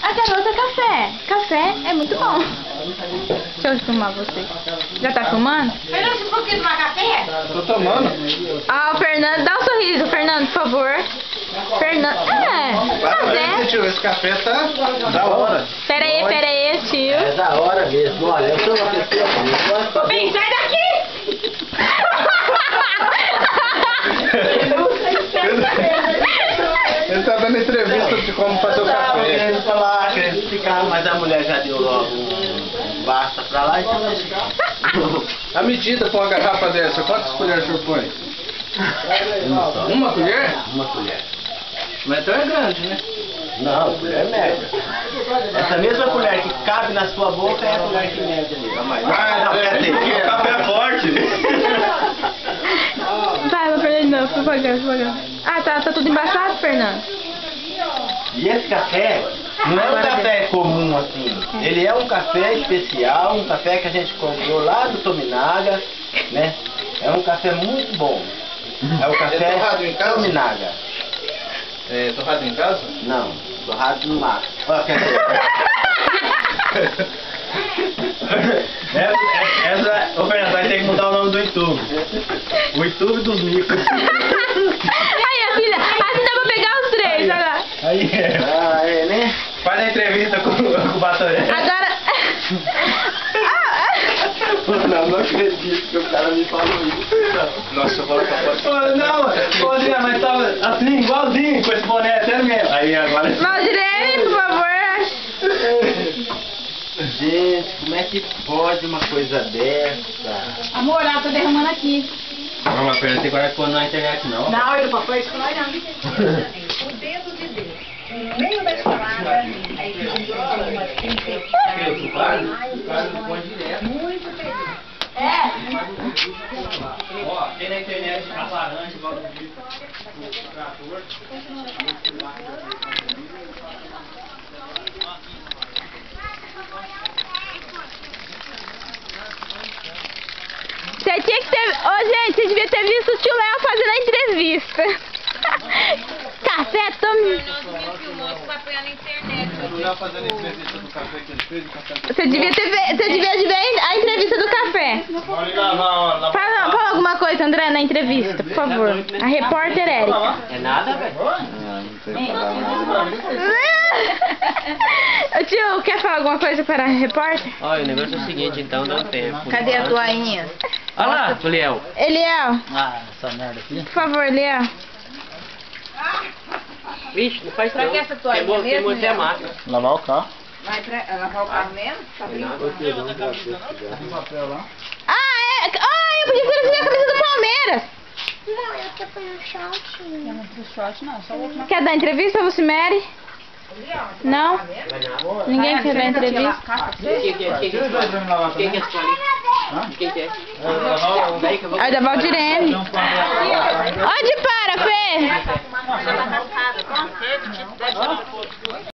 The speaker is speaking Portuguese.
Acabou seu café. Café é muito bom. Deixa eu filmar você. Já tá filmando? Fernando, você não quer tomar café? Tô tomando. Ah, o Fernando. Dá um sorriso, Fernando, por favor. Fernando. Mas, tio, esse café tá da hora. Pera aí, tio. É da hora mesmo. Olha, eu sou uma pessoa que gosta de fazer... Vem, sai daqui! Ele tá dando entrevista de como fazer o café. Querendo falar, querendo ficar, mas a mulher já deu logo um basta pra lá, então... A medida pra uma garrafa dessa, quantas colheres o senhor põe? Uma colher? Uma colher. Mas então é grande, né? Não, colher média. Essa mesma colher que cabe na sua boca é a colher que média ali. Não, quer dizer, o café é forte. Vai, Fernando, não, propaganda. Ah, tá tudo embaçado, Fernando? E esse café não é um café comum assim. Ele é um café especial, um café que a gente comprou lá do Tominaga, né? É um café muito bom. É o café torrado em casa? Tominaga. É torrado em casa? Não, torrado no mar. Ó, quer dizer... Ô Fernando, vai ter que mudar o nome do YouTube. O YouTube dos micos. Aí, filha, assim dá pra pegar os três agora. Aí é. Ah, é, né? Faz a entrevista com o Batoré. Agora. Não acredito que o cara me falou isso. Nossa, eu vou lá pra fora. Não, André, mas tava assim, igualzinho, com esse boné até mesmo. Aí agora... Valdirene, por favor. Gente, como é que pode uma coisa dessa? Amor, ela tá derramando aqui. Não, mas Fernando, tem coragem de pôr na internet, não. Não, eu não papai isso não. O dedo de Deus. No meio das palavras, aí ele uma tempestade. Muito feliz. Ó, tem na internet a laranja, igual do trator. Você tinha que ter... Ô, gente, você devia ter visto o tio Léo fazendo a entrevista. Café, tome... Você devia ver a entrevista do café. Fala alguma coisa, André, na entrevista, por favor. A repórter Érica. É nada, velho? Tio, quer falar alguma coisa para a repórter? Olha, o negócio é o seguinte, então dá um tempo. Cadê a toalhinha? Olha lá, Liel. Eliel, Ah, essa merda aqui. por favor, Eliel. Vixe, não faz Pra não. que essa toalhinha Tem mesmo, até a Liel? máquina. Lavar o carro. Vai lavar o carro mesmo? Tá bem? Ah, é? Ah, eu podia ser a camisa do Palmeiras. Não, eu tô com um short. Quer dar entrevista, Lucimere? Não? Ninguém quer dar entrevista? Quem que é esse ali? Quem que é? É da Valdirene. Onde para, Fê?